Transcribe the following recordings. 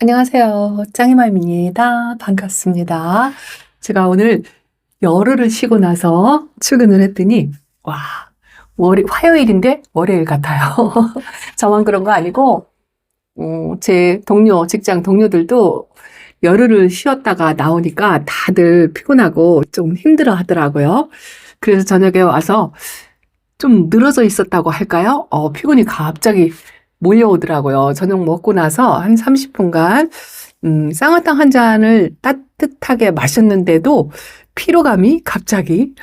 안녕하세요. 짱이맘입니다. 반갑습니다. 제가 오늘 열흘을 쉬고 나서 출근을 했더니, 와, 화요일인데 월요일 같아요. 저만 그런 거 아니고, 제 직장 동료들도 열흘을 쉬었다가 나오니까 다들 피곤하고 좀 힘들어 하더라고요. 그래서 저녁에 와서 좀 늘어져 있었다고 할까요? 피곤이 갑자기 몰려오더라고요. 저녁 먹고 나서 한 30분간 쌍화탕 한 잔을 따뜻하게 마셨는데도 피로감이 갑자기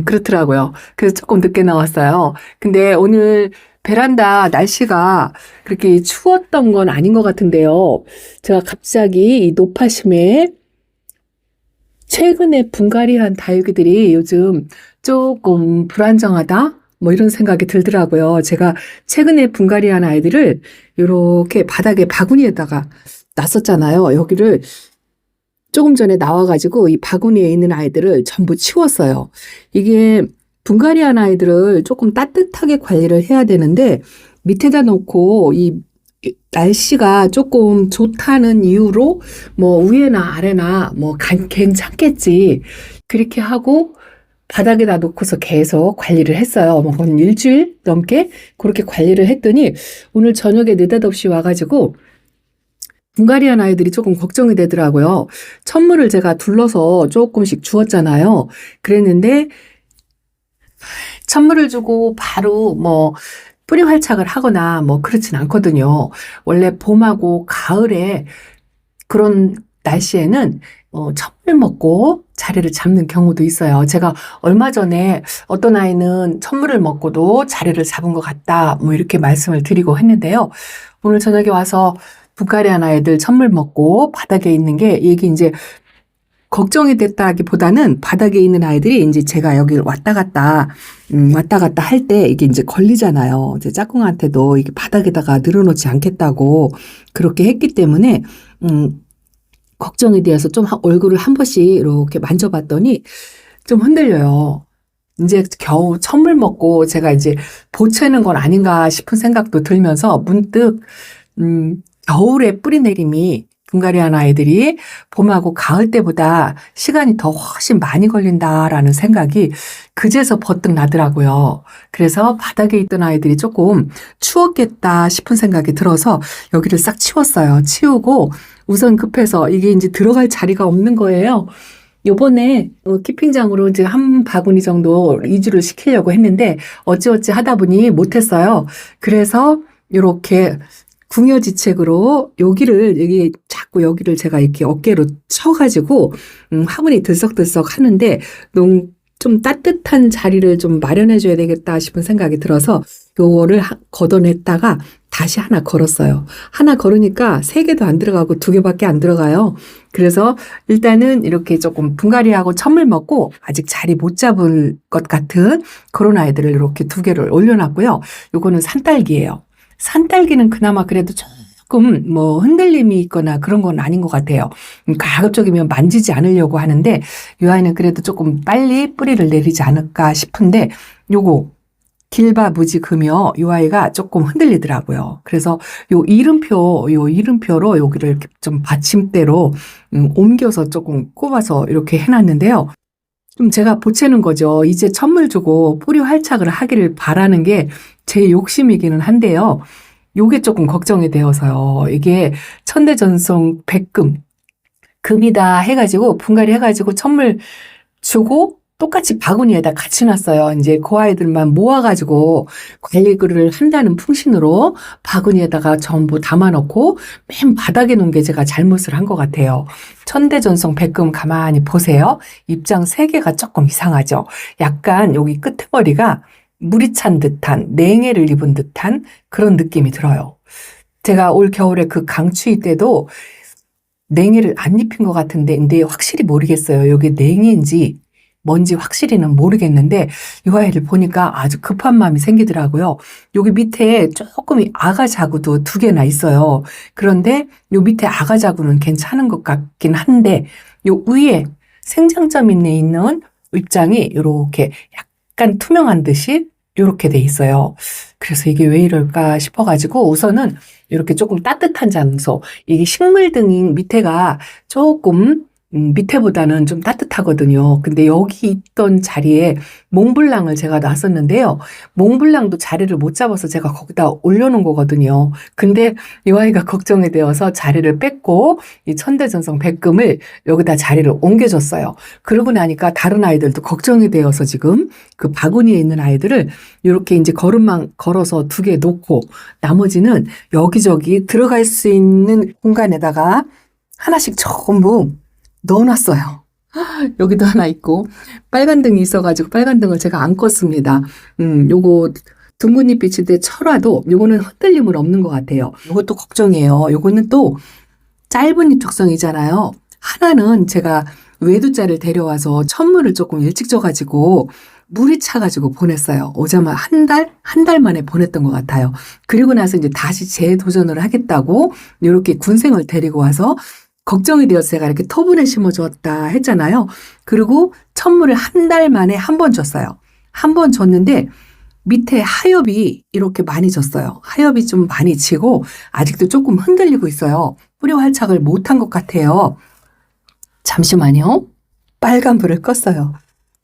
그렇더라고요. 그래서 조금 늦게 나왔어요. 근데 오늘 베란다 날씨가 그렇게 추웠던 건 아닌 것 같은데요. 제가 갑자기 이 노파심에 최근에 분갈이한 다육이들이 요즘 조금 불안정하다? 뭐 이런 생각이 들더라고요. 제가 최근에 분갈이한 아이들을 이렇게 바닥에 바구니에다가 놨었잖아요. 여기를 조금 전에 나와가지고 이 바구니에 있는 아이들을 전부 치웠어요. 이게 분갈이한 아이들을 조금 따뜻하게 관리를 해야 되는데 밑에다 놓고 이 날씨가 조금 좋다는 이유로 뭐 위에나 아래나 뭐 괜찮겠지 그렇게 하고 바닥에다 놓고서 계속 관리를 했어요. 뭐 한 일주일 넘게 그렇게 관리를 했더니 오늘 저녁에 느닷없이 와가지고 분갈이한 아이들이 조금 걱정이 되더라고요. 천물을 제가 둘러서 조금씩 주었잖아요. 그랬는데 천물을 주고 바로 뭐 뿌리 활착을 하거나 뭐 그렇진 않거든요. 원래 봄하고 가을에 그런 날씨에는 천물 먹고 자리를 잡는 경우도 있어요. 제가 얼마 전에 어떤 아이는 천물을 먹고도 자리를 잡은 것 같다 뭐 이렇게 말씀을 드리고 했는데요. 오늘 저녁에 와서 분갈이한 아이들 천물 먹고 바닥에 있는 게 이게 이제 걱정이 됐다기보다는 바닥에 있는 아이들이 이제 제가 여기 왔다 갔다 할 때 이게 이제 걸리잖아요. 이제 짝꿍한테도 이게 바닥에다가 늘어놓지 않겠다고 그렇게 했기 때문에 걱정이 되어서 좀 얼굴을 한 번씩 이렇게 만져봤더니 좀 흔들려요. 이제 겨우 천물 먹고 제가 이제 보채는 건 아닌가 싶은 생각도 들면서 문득 겨울에 뿌리 내림이 분갈이한 아이들이 봄하고 가을 때보다 시간이 더 훨씬 많이 걸린다라는 생각이 그제서 버뜩 나더라고요. 그래서 바닥에 있던 아이들이 조금 추웠겠다 싶은 생각이 들어서 여기를 싹 치웠어요. 치우고 우선 급해서 이게 이제 들어갈 자리가 없는 거예요. 요번에 키핑장으로 이제 한 바구니 정도 이주를 시키려고 했는데 어찌어찌 하다 보니 못했어요. 그래서 이렇게 궁여지책으로 여기 자꾸 여기를 제가 이렇게 어깨로 쳐가지고 화분이 들썩들썩 하는데 좀 따뜻한 자리를 좀 마련해줘야 되겠다 싶은 생각이 들어서 요거를 걷어냈다가 다시 하나 걸었어요. 하나 걸으니까 3개도 안 들어가고 2개밖에 안 들어가요. 그래서 일단은 이렇게 조금 분갈이하고 천물 먹고 아직 자리 못 잡을 것 같은 그런 아이들을 이렇게 2개를 올려놨고요. 요거는 산딸기예요. 산딸기는 그나마 그래도 조금 뭐 흔들림이 있거나 그런 건 아닌 것 같아요. 가급적이면 만지지 않으려고 하는데 이 아이는 그래도 조금 빨리 뿌리를 내리지 않을까 싶은데 요거 길바무지 금이요. 이 아이가 조금 흔들리더라고요. 그래서 요 이름표로 여기를 이렇게 좀 받침대로 옮겨서 조금 꼽아서 이렇게 해놨는데요. 좀 제가 보채는 거죠. 이제 천물 주고 뿌리 활착을 하기를 바라는 게 제 욕심이기는 한데요. 요게 조금 걱정이 되어서요. 이게 천대전송 백금, 금이다 해가지고 분갈이 해가지고 천물 주고 똑같이 바구니에다 같이 놨어요. 이제 그 아이들만 모아가지고 관리를 한다는 풍신으로 바구니에다가 전부 담아놓고 맨 바닥에 놓은 게 제가 잘못을 한 것 같아요. 천대전송 백금 가만히 보세요. 입장 3개가 조금 이상하죠. 약간 여기 끄트머리가 물이 찬 듯한 냉해를 입은 듯한 그런 느낌이 들어요. 제가 올 겨울에 그 강추위 때도 냉해를 안 입힌 것 같은데 근데 확실히 모르겠어요. 여기 냉해인지 뭔지 확실히는 모르겠는데 이 아이를 보니까 아주 급한 마음이 생기더라고요. 여기 밑에 조금 아가자구도 2개나 있어요. 그런데 요 밑에 아가자구는 괜찮은 것 같긴 한데 요 위에 생장점 있는 입장이 이렇게 약간 투명한 듯이 요렇게 돼 있어요. 그래서 이게 왜 이럴까 싶어가지고 우선은 이렇게 조금 따뜻한 장소, 이게 식물등이 밑에가 조금 밑에보다는 좀 따뜻하거든요. 근데 여기 있던 자리에 몽블랑을 제가 놨었는데요. 몽블랑도 자리를 못 잡아서 제가 거기다 올려놓은 거거든요. 근데 이 아이가 걱정이 되어서 자리를 뺐고 이 천대전성 백금을 여기다 자리를 옮겨줬어요. 그러고 나니까 다른 아이들도 걱정이 되어서 지금 그 바구니에 있는 아이들을 이렇게 이제 걸음만 걸어서 2개 놓고 나머지는 여기저기 들어갈 수 있는 공간에다가 하나씩 전부 넣어놨어요. 여기도 하나 있고 빨간 등이 있어가지고 빨간 등을 제가 안 껐습니다. 요거 둥근잎빛인데 철화도 요거는 흔들림은 없는 것 같아요. 요것도 걱정이에요. 요거는 또 짧은 잎 적성이잖아요. 하나는 제가 외두자를 데려와서 천물을 조금 일찍 줘가지고 물이 차가지고 보냈어요. 오자마자 한 달 만에 보냈던 것 같아요. 그리고 나서 이제 다시 재도전을 하겠다고 이렇게 군생을 데리고 와서 걱정이 되어서 제가 이렇게 토분에 심어줬다 했잖아요. 그리고 천물을 한 달 만에 한 번 줬어요. 한 번 줬는데 밑에 하엽이 이렇게 많이 졌어요. 하엽이 좀 많이 지고 아직도 조금 흔들리고 있어요. 뿌리 활착을 못한 것 같아요. 잠시만요. 빨간불을 껐어요.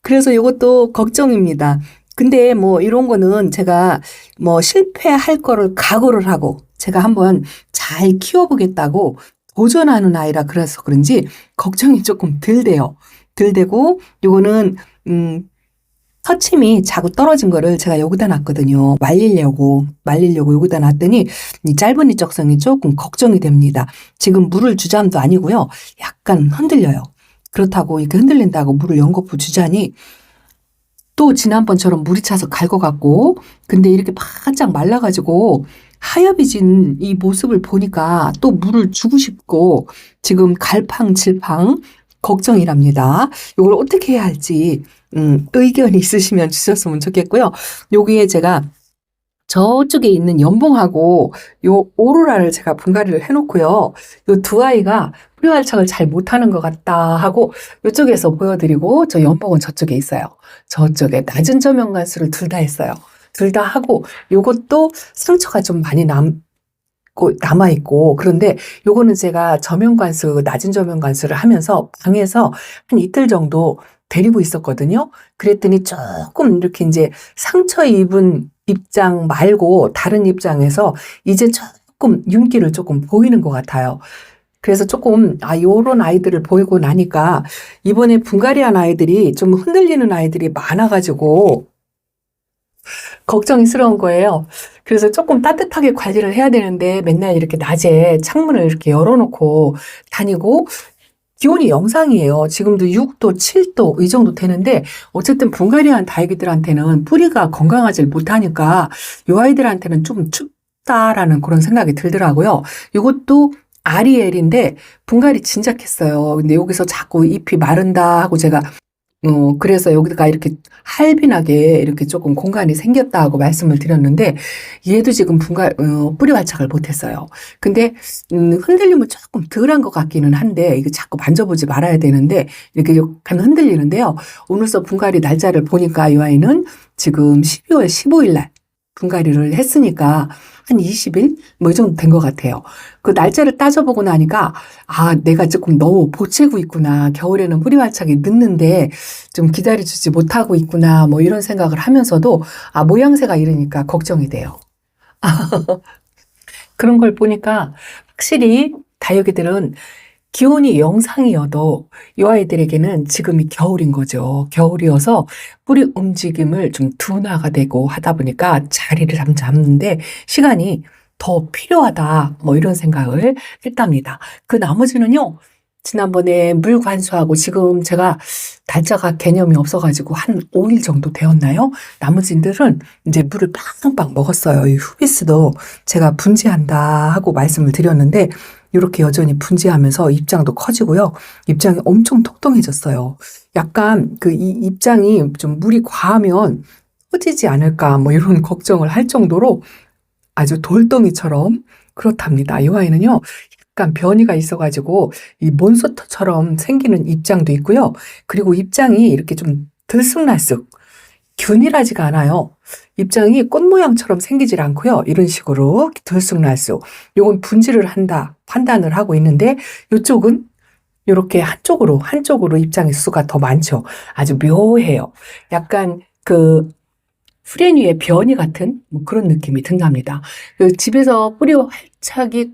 그래서 이것도 걱정입니다. 근데 뭐 이런 거는 제가 뭐 실패할 거를 각오를 하고 제가 한번 잘 키워보겠다고 도전하는 아이라 그래서 그런지 걱정이 조금 덜 돼요. 덜 되고 요거는 서침이 자꾸 떨어진 거를 제가 여기다 놨거든요. 말리려고 여기다 놨더니 이 짧은 이적성이 조금 걱정이 됩니다. 지금 물을 주잠도 아니고요. 약간 흔들려요. 그렇다고 이렇게 흔들린다고 물을 연거푸 주자니 또 지난번처럼 물이 차서 갈 것 같고 근데 이렇게 바짝 말라가지고 하엽이 진 이 모습을 보니까 또 물을 주고 싶고 지금 갈팡질팡 걱정이랍니다. 이걸 어떻게 해야 할지 의견이 있으시면 주셨으면 좋겠고요. 여기에 제가 저쪽에 있는 연봉하고 요 오로라를 제가 분갈이를 해놓고요. 요 2아이가 뿌리 활착을 잘 못하는 것 같다 하고 이쪽에서 보여드리고 저 연봉은 저쪽에 있어요. 저쪽에 낮은 저면관수를 둘 다 했어요. 둘 다 하고 요것도 상처가 좀 많이 남아있고 그런데 요거는 제가 저면관수 낮은 저면관수를 하면서 방에서 한 이틀 정도 데리고 있었거든요. 그랬더니 조금 이렇게 이제 상처 입은 입장 말고 다른 입장에서 이제 조금 윤기를 조금 보이는 것 같아요. 그래서 조금 요런 아이들을 보이고 나니까 이번에 분갈이한 아이들이 좀 흔들리는 아이들이 많아가지고 걱정스러운 거예요. 그래서 조금 따뜻하게 관리를 해야 되는데 맨날 이렇게 낮에 창문을 이렇게 열어놓고 다니고 기온이 영상이에요. 지금도 6도, 7도 이 정도 되는데 어쨌든 분갈이한 다육이들한테는 뿌리가 건강하지 못하니까 이 아이들한테는 좀 춥다라는 그런 생각이 들더라고요. 이것도 아리엘인데 분갈이 진작했어요. 근데 여기서 자꾸 잎이 마른다 하고 제가 그래서 여기가 이렇게 할빈하게 이렇게 조금 공간이 생겼다 하고 말씀을 드렸는데 얘도 지금 뿌리 활착을 못했어요. 근데 흔들림은 조금 덜한 것 같기는 한데 이거 자꾸 만져보지 말아야 되는데 이렇게 약간 흔들리는데요. 오늘서 분갈이 날짜를 보니까 이 아이는 지금 12월 15일 날 분갈이를 했으니까 한 20일? 뭐 이 정도 된 것 같아요. 그 날짜를 따져보고 나니까 내가 조금 너무 보채고 있구나. 겨울에는 뿌리 활착이 늦는데 좀 기다려주지 못하고 있구나. 뭐 이런 생각을 하면서도 모양새가 이러니까 걱정이 돼요. 그런 걸 보니까 확실히 다육이들은 기온이 영상이어도 이 아이들에게는 지금이 겨울인 거죠. 겨울이어서 뿌리 움직임을 좀 둔화가 되고 하다 보니까 자리를 잡는데 시간이 더 필요하다. 뭐 이런 생각을 했답니다. 그 나머지는요. 지난번에 물 관수하고 지금 제가 날짜가 개념이 없어가지고 한 5일 정도 되었나요? 나머지들은 이제 물을 빵빵 먹었어요. 이 후비스도 제가 분지한다 하고 말씀을 드렸는데 이렇게 여전히 분지하면서 입장도 커지고요. 입장이 엄청 통통해졌어요. 약간 이 입장이 좀 물이 과하면 터지지 않을까 뭐 이런 걱정을 할 정도로 아주 돌덩이처럼 그렇답니다. 이 아이는요. 약간 변이가 있어가지고 이 몬스터처럼 생기는 입장도 있고요. 그리고 입장이 이렇게 좀 들쑥날쑥 균일하지가 않아요. 입장이 꽃 모양처럼 생기질 않고요. 이런 식으로 들쑥날쑥. 요건 분질을 한다 판단을 하고 있는데 이쪽은 이렇게 한쪽으로 입장의 수가 더 많죠. 아주 묘해요. 약간 그 프렌 위에 변이 같은 뭐 그런 느낌이 든답니다. 그 집에서 뿌리 활착이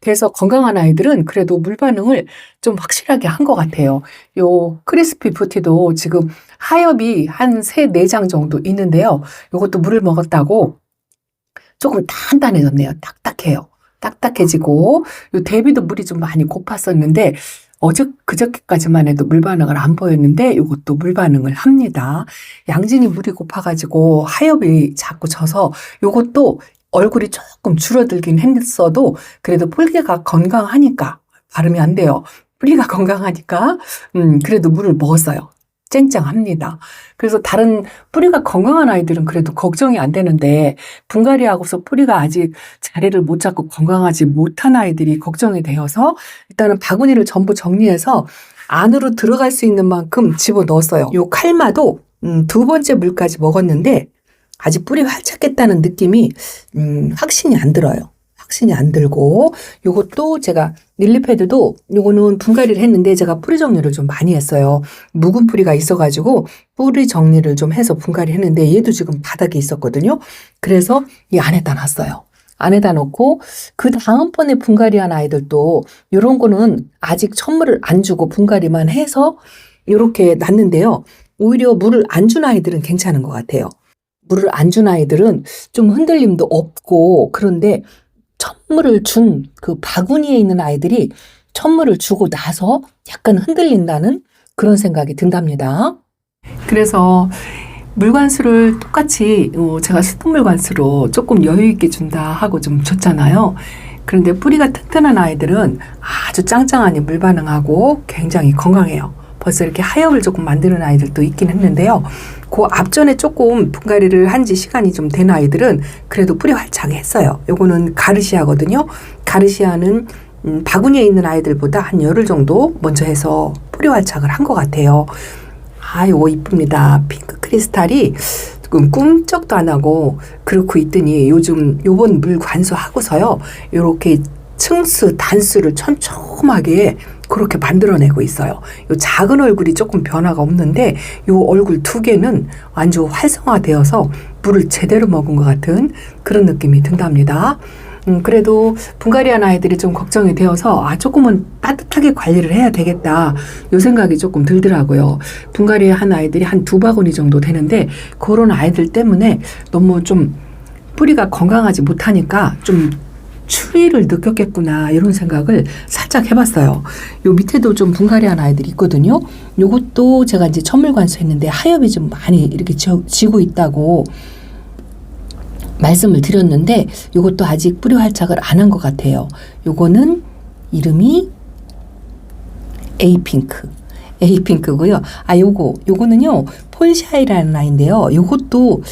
돼서 건강한 아이들은 그래도 물 반응을 좀 확실하게 한 것 같아요. 요 크리스피 뷰티도 지금 하엽이 한 3, 4장 정도 있는데요. 요것도 물을 먹었다고 조금 단단해졌네요. 딱딱해요. 딱딱해지고 요 대비도 물이 좀 많이 고팠었는데 그저께까지만 해도 물 반응을 안 보였는데 이것도 물 반응을 합니다. 양진이 물이 고파가지고 하엽이 자꾸 져서 이것도 얼굴이 조금 줄어들긴 했어도 그래도 뿌리가 건강하니까 발음이 안 돼요. 뿌리가 건강하니까 그래도 물을 먹었어요. 쨍쨍합니다. 그래서 다른 뿌리가 건강한 아이들은 그래도 걱정이 안 되는데 분갈이하고서 뿌리가 아직 자리를 못 잡고 건강하지 못한 아이들이 걱정이 되어서 일단은 바구니를 전부 정리해서 안으로 들어갈 수 있는 만큼 집어넣었어요. 요 칼마도 2번째 물까지 먹었는데 아직 뿌리 활착했다는 느낌이 확신이 안 들어요. 확신이 안 들고 요것도 제가 릴리패드도 요거는 분갈이를 했는데 제가 뿌리 정리를 좀 많이 했어요. 묵은 뿌리가 있어가지고 뿌리 정리를 좀 해서 분갈이 했는데 얘도 지금 바닥에 있었거든요. 그래서 이 안에다 놨어요. 안에다 놓고 그 다음번에 분갈이한 아이들도 요런 거는 아직 천물을 안 주고 분갈이만 해서 이렇게 놨는데요. 오히려 물을 안 준 아이들은 괜찮은 것 같아요. 물을 안 준 아이들은 좀 흔들림도 없고 그런데 천물을 준 그 바구니에 있는 아이들이 천물을 주고 나서 약간 흔들린다는 그런 생각이 든답니다. 그래서 물관수를 똑같이 제가 수돗물관수로 조금 여유 있게 준다 하고 좀 줬잖아요. 그런데 뿌리가 튼튼한 아이들은 아주 짱짱하니 물 반응하고 굉장히 건강해요. 벌써 이렇게 하엽을 조금 만드는 아이들도 있긴 했는데요. 그 앞전에 조금 분갈이를 한 지 시간이 좀 된 아이들은 그래도 뿌리 활착 했어요. 요거는 가르시아거든요. 가르시아는 바구니에 있는 아이들보다 한 열흘 정도 먼저 해서 뿌리 활착을 한 것 같아요. 요거 이쁩니다. 핑크 크리스탈이 꿈쩍도 안 하고 그렇고 있더니 요번 물 관수하고서요. 요렇게 층수, 단수를 촘촘하게 그렇게 만들어내고 있어요. 요 작은 얼굴이 조금 변화가 없는데 요 얼굴 2개는 아주 활성화되어서 물을 제대로 먹은 것 같은 그런 느낌이 든답니다. 그래도 분갈이한 아이들이 좀 걱정이 되어서 조금은 따뜻하게 관리를 해야 되겠다 요 생각이 조금 들더라고요. 분갈이한 아이들이 한 2바구니 정도 되는데 그런 아이들 때문에 너무 좀 뿌리가 건강하지 못하니까 좀 추위를 느꼈겠구나 이런 생각을 살짝 해봤어요. 요 밑에도 좀 분갈이한 아이들이 있거든요. 요것도 제가 이제 천물 관수했는데 하엽이 좀 많이 이렇게 지고 있다고 말씀을 드렸는데 요것도 아직 뿌리 활착을 안 한 것 같아요. 요거는 이름이 에이핑크고요. 요거는요 폴샤이라는 아이인데요. 요것도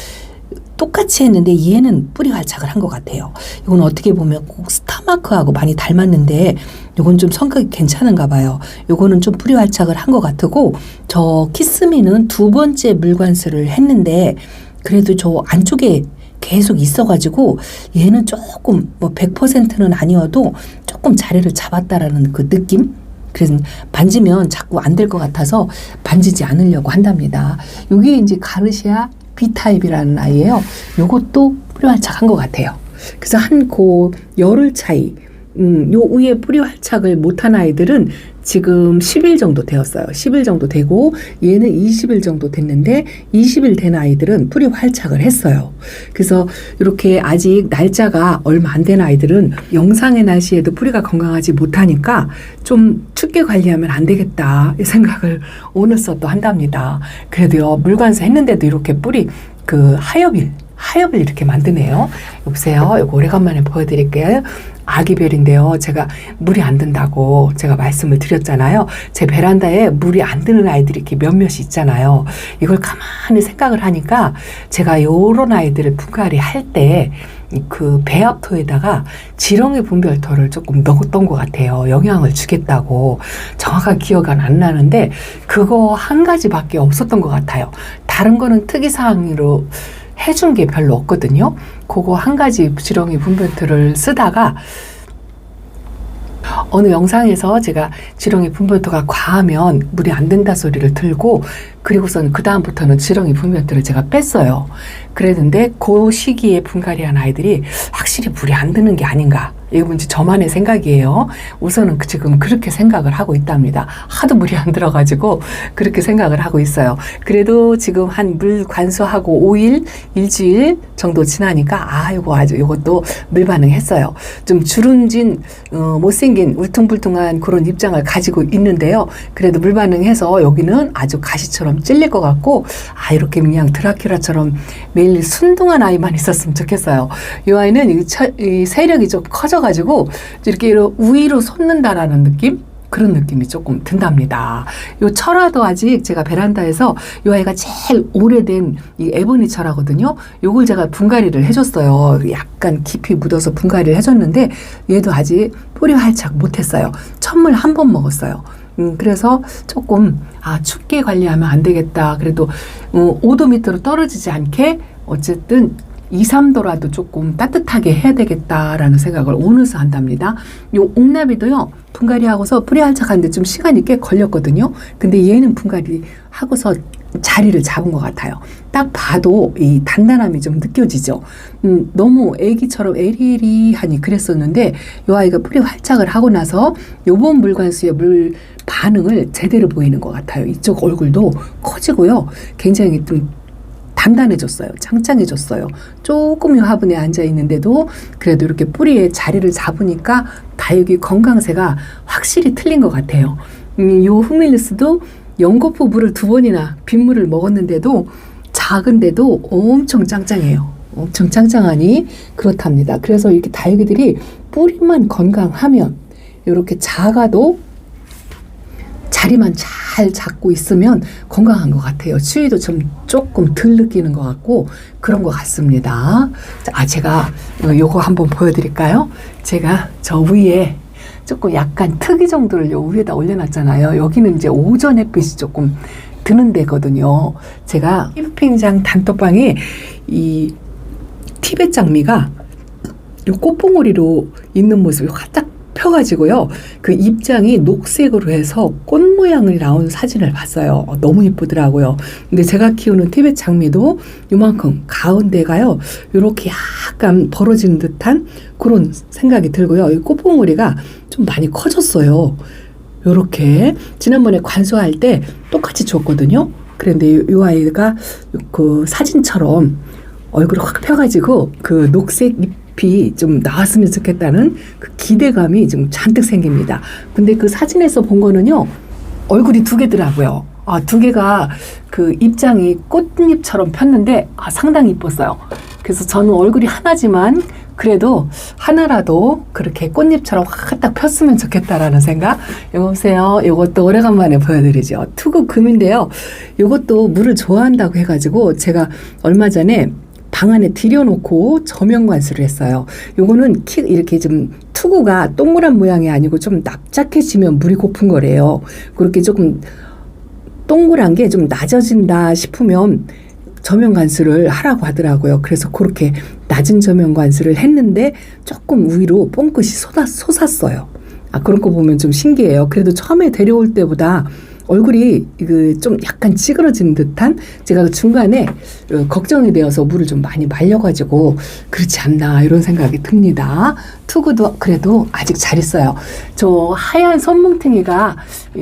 똑같이 했는데 얘는 뿌리 활착을 한 것 같아요. 이건 어떻게 보면 꼭 스타마크하고 많이 닮았는데 이건 좀 성격이 괜찮은가 봐요. 이거는 좀 뿌리 활착을 한 것 같고 저 키스미는 2번째 물관수를 했는데 그래도 저 안쪽에 계속 있어가지고 얘는 조금 뭐 100%는 아니어도 조금 자리를 잡았다라는 그 느낌? 그래서 만지면 자꾸 안 될 것 같아서 만지지 않으려고 한답니다. 이게 이제 가르시아 B타입이라는 아이예요. 요것도 뿌리 활착한 것 같아요. 그래서 열흘 차이. 요 위에 뿌리 활착을 못한 아이들은 지금 10일 정도 되었어요. 10일 정도 되고 얘는 20일 정도 됐는데 20일 된 아이들은 뿌리 활착을 했어요. 그래서 이렇게 아직 날짜가 얼마 안 된 아이들은 영상의 날씨에도 뿌리가 건강하지 못하니까 좀 춥게 관리하면 안 되겠다 이 생각을 오늘서 또 한답니다. 그래도요 물관수 했는데도 이렇게 뿌리 하엽을 이렇게 만드네요. 여보세요. 이거 오래간만에 보여드릴게요. 아기별인데요. 제가 물이 안 든다고 제가 말씀을 드렸잖아요. 제 베란다에 물이 안 드는 아이들이 이렇게 몇몇이 있잖아요. 이걸 가만히 생각을 하니까 제가 요런 아이들을 분갈이 할 때 그 배합토에다가 지렁이 분별토를 조금 넣었던 것 같아요. 영향을 주겠다고. 정확한 기억은 안 나는데 그거 한 가지밖에 없었던 것 같아요. 다른 거는 특이사항으로 해준 게 별로 없거든요. 그거 한 가지 지렁이 분변토를 쓰다가 어느 영상에서 제가 지렁이 분변토가 과하면 물이 안 된다 소리를 들고, 그리고서는 그 다음부터는 지렁이 분변토를 제가 뺐어요. 그랬는데 그 시기에 분갈이한 아이들이 확실히 물이 안 드는 게 아닌가. 이건 이제 저만의 생각이에요. 우선은 지금 그렇게 생각을 하고 있답니다. 하도 물이 안 들어가지고 그렇게 생각을 하고 있어요. 그래도 지금 한 물 관수하고 5일, 일주일 정도 지나니까 아이고 아주 이것도 물 반응했어요. 좀 주름진 못생긴 울퉁불퉁한 그런 입장을 가지고 있는데요. 그래도 물 반응해서 여기는 아주 가시처럼 찔릴 것 같고, 이렇게 그냥 드라큘라처럼 매일 순둥한 아이만 있었으면 좋겠어요. 이 아이는 이 세력이 좀 커져가지고 이렇게 우위로 솟는다라는 느낌? 그런 느낌이 조금 든답니다. 요 철화도 아직 제가 베란다에서 요 아이가 제일 오래된 이 에보니 철화거든요. 요걸 제가 분갈이를 해줬어요. 약간 깊이 묻어서 분갈이를 해줬는데 얘도 아직 뿌리 활착 못했어요. 천물 한 번 먹었어요. 그래서 조금 춥게 관리하면 안 되겠다. 그래도 5도 밑으로 떨어지지 않게 어쨌든 2, 3도라도 조금 따뜻하게 해야 되겠다라는 생각을 오늘서 한답니다. 요 옥나비도요, 분갈이 하고서 뿌리 활착하는데 좀 시간이 꽤 걸렸거든요. 근데 얘는 분갈이 하고서 자리를 잡은 것 같아요. 딱 봐도 이 단단함이 좀 느껴지죠. 너무 애기처럼 에리에리하니 그랬었는데 요 아이가 뿌리 활착을 하고 나서 요번 물관수의 물 반응을 제대로 보이는 것 같아요. 이쪽 얼굴도 커지고요. 굉장히 좀 단단해졌어요. 짱짱해졌어요. 조금 요 화분에 앉아 있는데도 그래도 이렇게 뿌리에 자리를 잡으니까 다육이 건강세가 확실히 틀린 것 같아요. 요 후밀리스도 연거푸 물을 2번이나 빗물을 먹었는데도 작은데도 엄청 짱짱해요. 엄청 짱짱하니 그렇답니다. 그래서 이렇게 다육이들이 뿌리만 건강하면 이렇게 작아도 자리만 잘 잡고 있으면 건강한 것 같아요. 추위도 좀 조금 덜 느끼는 것 같고 그런 것 같습니다. 제가 요거 한번 보여드릴까요? 제가 저 위에 조금 약간 특이 정도를 요 위에다 올려놨잖아요. 여기는 이제 오전 햇빛이 조금 드는 데거든요. 제가 캠핑장 단톡방에 이 티벳 장미가 요 꽃봉오리로 있는 모습이 화딱 펴가지고요. 그 입장이 녹색으로 해서 꽃 모양을 나온 사진을 봤어요. 너무 예쁘더라고요. 근데 제가 키우는 티벳 장미도 요만큼 가운데가요. 요렇게 약간 벌어지는 듯한 그런 생각이 들고요. 이 꽃봉오리가 좀 많이 커졌어요. 요렇게 지난번에 관수할 때 똑같이 줬거든요. 그런데 요 아이가 그 사진처럼 얼굴을 확 펴가지고 그 녹색 잎이 좀 나왔으면 좋겠다는 그 기대감이 좀 잔뜩 생깁니다. 근데 그 사진에서 본 거는요, 얼굴이 2개더라고요. 2개가 그 입장이 꽃잎처럼 폈는데 상당히 이뻤어요. 그래서 저는 얼굴이 하나지만 그래도 하나라도 그렇게 꽃잎처럼 확 딱 폈으면 좋겠다라는 생각. 이거 보세요. 이것도 오래간만에 보여드리죠. 투구 금인데요. 이것도 물을 좋아한다고 해가지고 제가 얼마 전에 방 안에 들여놓고 저면 관수를 했어요. 요거는 이렇게 좀 투구가 동그란 모양이 아니고 좀 납작해지면 물이 고픈 거래요. 그렇게 조금 동그란 게 좀 낮아진다 싶으면 저면 관수를 하라고 하더라고요. 그래서 그렇게 낮은 저면 관수를 했는데 조금 위로 뽕끝이 솟았어요. 그런 거 보면 좀 신기해요. 그래도 처음에 데려올 때보다 얼굴이 좀 약간 찌그러진 듯한, 제가 그 중간에 걱정이 되어서 물을 좀 많이 말려가지고 그렇지 않나 이런 생각이 듭니다. 투구도 그래도 아직 잘 있어요. 저 하얀 손뭉탱이가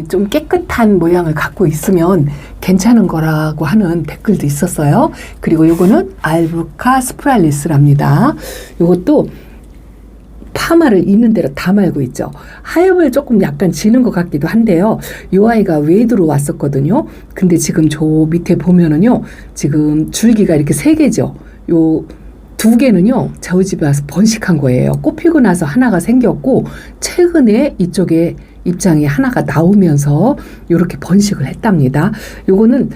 좀 깨끗한 모양을 갖고 있으면 괜찮은 거라고 하는 댓글도 있었어요. 그리고 요거는 알부카 스프랄리스랍니다. 요것도 파마를 있는 대로 다 말고 있죠. 하엽을 조금 약간 지는 것 같기도 한데요. 요 아이가 웨이드로 왔었거든요. 근데 지금 저 밑에 보면은요, 지금 줄기가 이렇게 3개죠. 요 2개는요, 저희 집에 와서 번식한 거예요. 꽃 피고 나서 하나가 생겼고, 최근에 이쪽에 입장이 하나가 나오면서 이렇게 번식을 했답니다. 요거는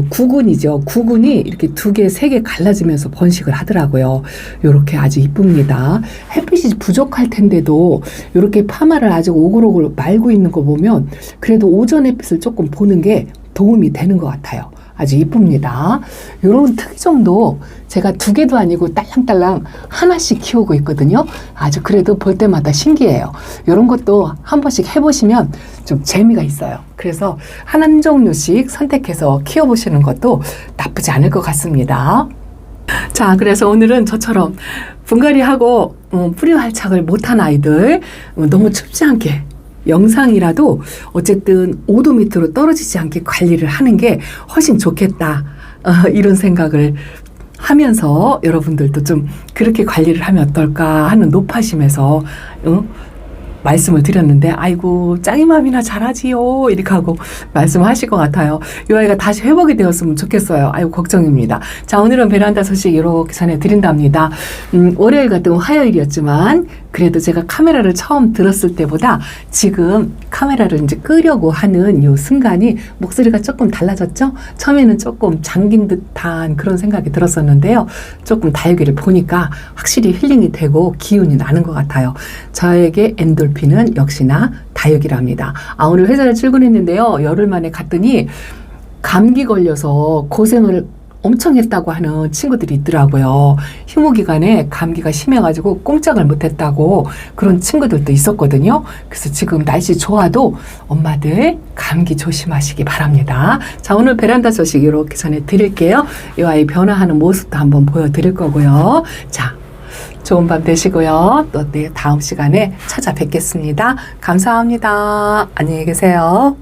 구근이죠. 구근이 이렇게 2개, 3개 갈라지면서 번식을 하더라고요. 요렇게 아주 이쁩니다. 햇빛이 부족할 텐데도 요렇게 파마를 아주 오글오글 말고 있는 거 보면 그래도 오전 햇빛을 조금 보는 게 도움이 되는 것 같아요. 아주 이쁩니다. 요런 특이종도 제가 2개도 아니고 딸랑딸랑 하나씩 키우고 있거든요. 아주 그래도 볼 때마다 신기해요. 요런 것도 한 번씩 해보시면 좀 재미가 있어요. 그래서 한 종류씩 선택해서 키워보시는 것도 나쁘지 않을 것 같습니다. 자, 그래서 오늘은 저처럼 분갈이하고 뿌리 활착을 못한 아이들, 너무 춥지 않게 영상이라도 어쨌든 5도 밑으로 떨어지지 않게 관리를 하는 게 훨씬 좋겠다. 이런 생각을 하면서 여러분들도 좀 그렇게 관리를 하면 어떨까 하는 높아심에서 말씀을 드렸는데, 아이고 짱이맘이나 잘하지요 이렇게 하고 말씀하실 것 같아요. 이 아이가 다시 회복이 되었으면 좋겠어요. 아이고 걱정입니다. 자, 오늘은 베란다 소식 이렇게 전해드린답니다. 월요일 같은 화요일이었지만 그래도 제가 카메라를 처음 들었을 때보다 지금 카메라를 이제 끄려고 하는 이 순간이 목소리가 조금 달라졌죠? 처음에는 조금 잠긴 듯한 그런 생각이 들었었는데요. 조금 다육이를 보니까 확실히 힐링이 되고 기운이 나는 것 같아요. 저에게 엔돌핀은 역시나 다육이랍니다. 오늘 회사를 출근했는데요. 열흘 만에 갔더니 감기 걸려서 고생을 엄청 했다고 하는 친구들이 있더라고요. 휴무 기간에 감기가 심해가지고 꼼짝을 못했다고 그런 친구들도 있었거든요. 그래서 지금 날씨 좋아도 엄마들 감기 조심하시기 바랍니다. 자, 오늘 베란다 소식 이렇게 전해드릴게요. 이 아이 변화하는 모습도 한번 보여드릴 거고요. 자, 좋은 밤 되시고요. 또 내일 다음 시간에 찾아뵙겠습니다. 감사합니다. 안녕히 계세요.